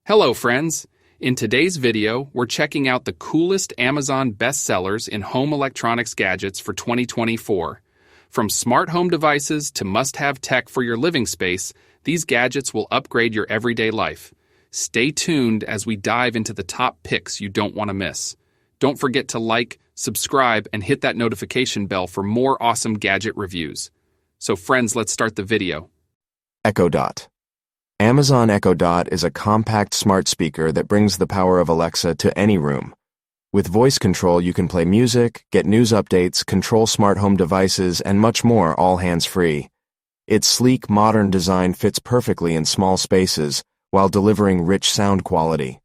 Hello friends! In today's video, we're checking out the coolest Amazon bestsellers in home electronics gadgets for 2024. From smart home devices to must-have tech for your living space, these gadgets will upgrade your everyday life. Stay tuned as we dive into the top picks you don't want to miss. Don't forget to like, subscribe, and hit that notification bell for more awesome gadget reviews. So friends, let's start the video. Echo Dot. Amazon Echo Dot is a compact smart speaker that brings the power of Alexa to any room. With voice control, you can play music, get news updates, control smart home devices, and much more, all hands-free. Its sleek, modern design fits perfectly in small spaces while delivering rich sound quality.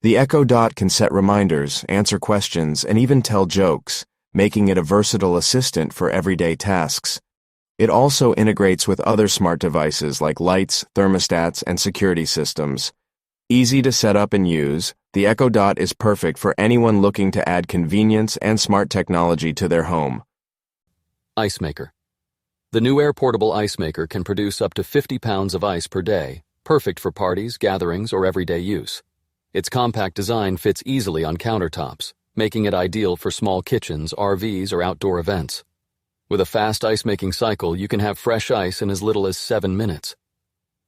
The Echo Dot can set reminders, answer questions, and even tell jokes, making it a versatile assistant for everyday tasks. It also integrates with other smart devices like lights, thermostats, and security systems. Easy to set up and use, the Echo Dot is perfect for anyone looking to add convenience and smart technology to their home. Ice Maker. The new air portable ice maker can produce up to 50 pounds of ice per day, perfect for parties, gatherings, or everyday use. Its compact design fits easily on countertops, making it ideal for small kitchens, RVs, or outdoor events. With a fast ice-making cycle, you can have fresh ice in as little as 7 minutes.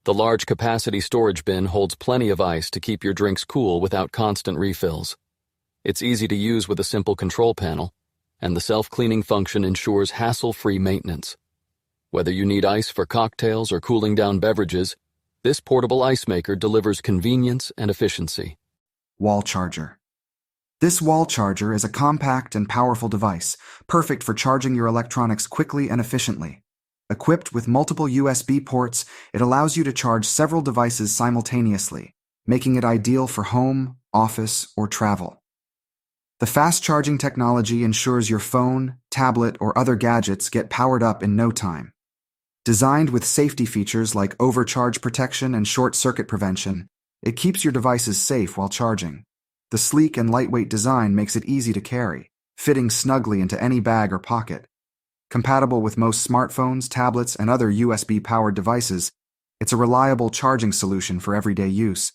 The large capacity storage bin holds plenty of ice to keep your drinks cool without constant refills. It's easy to use with a simple control panel, and the self-cleaning function ensures hassle-free maintenance. Whether you need ice for cocktails or cooling down beverages, this portable ice maker delivers convenience and efficiency. Wall charger. This wall charger is a compact and powerful device, perfect for charging your electronics quickly and efficiently. Equipped with multiple USB ports, it allows you to charge several devices simultaneously, making it ideal for home, office, or travel. The fast charging technology ensures your phone, tablet, or other gadgets get powered up in no time. Designed with safety features like overcharge protection and short-circuit prevention, it keeps your devices safe while charging. The sleek and lightweight design makes it easy to carry, fitting snugly into any bag or pocket. Compatible with most smartphones, tablets, and other USB-powered devices, it's a reliable charging solution for everyday use.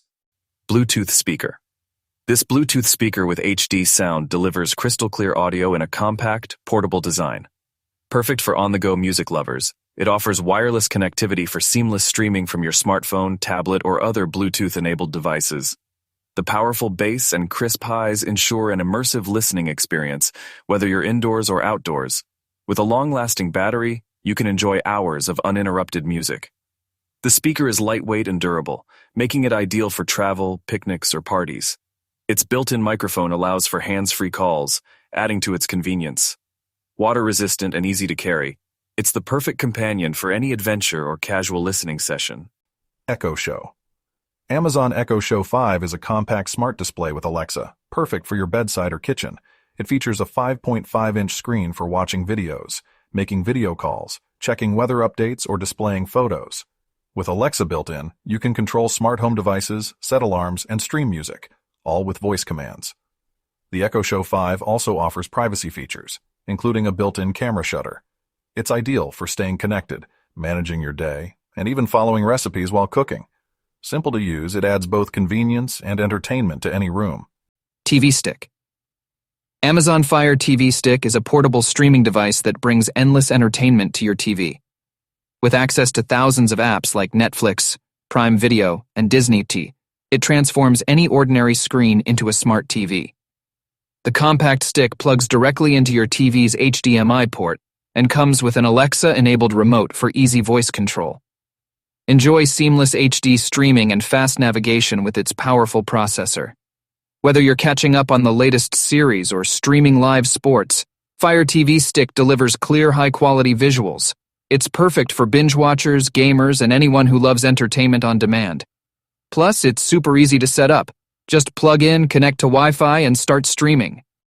Bluetooth speaker. This Bluetooth speaker with HD sound delivers crystal-clear audio in a compact, portable design. Perfect for on-the-go music lovers, it offers wireless connectivity for seamless streaming from your smartphone, tablet, or other Bluetooth-enabled devices. The powerful bass and crisp highs ensure an immersive listening experience, whether you're indoors or outdoors. With a long-lasting battery, you can enjoy hours of uninterrupted music. The speaker is lightweight and durable, making it ideal for travel, picnics, or parties. Its built-in microphone allows for hands-free calls, adding to its convenience. Water-resistant and easy to carry, it's the perfect companion for any adventure or casual listening session. Echo Show. Amazon Echo Show 5 is a compact smart display with Alexa, perfect for your bedside or kitchen. It features a 5.5-inch screen for watching videos, making video calls, checking weather updates, or displaying photos. With Alexa built in, you can control smart home devices, set alarms, and stream music, all with voice commands. The Echo Show 5 also offers privacy features, including a built-in camera shutter. It's ideal for staying connected, managing your day, and even following recipes while cooking. Simple to use, it adds both convenience and entertainment to any room. TV Stick. Amazon Fire TV Stick is a portable streaming device that brings endless entertainment to your TV. With access to thousands of apps like Netflix, Prime Video, and Disney T, it transforms any ordinary screen into a smart TV. The compact stick plugs directly into your TV's HDMI port and comes with an Alexa-enabled remote for easy voice control. Enjoy seamless HD streaming and fast navigation with its powerful processor. Whether you're catching up on the latest series or streaming live sports, Fire TV Stick delivers clear, high-quality visuals. It's perfect for binge watchers, gamers, and anyone who loves entertainment on demand. Plus, it's super easy to set up. Just plug in, connect to Wi-Fi, and start streaming.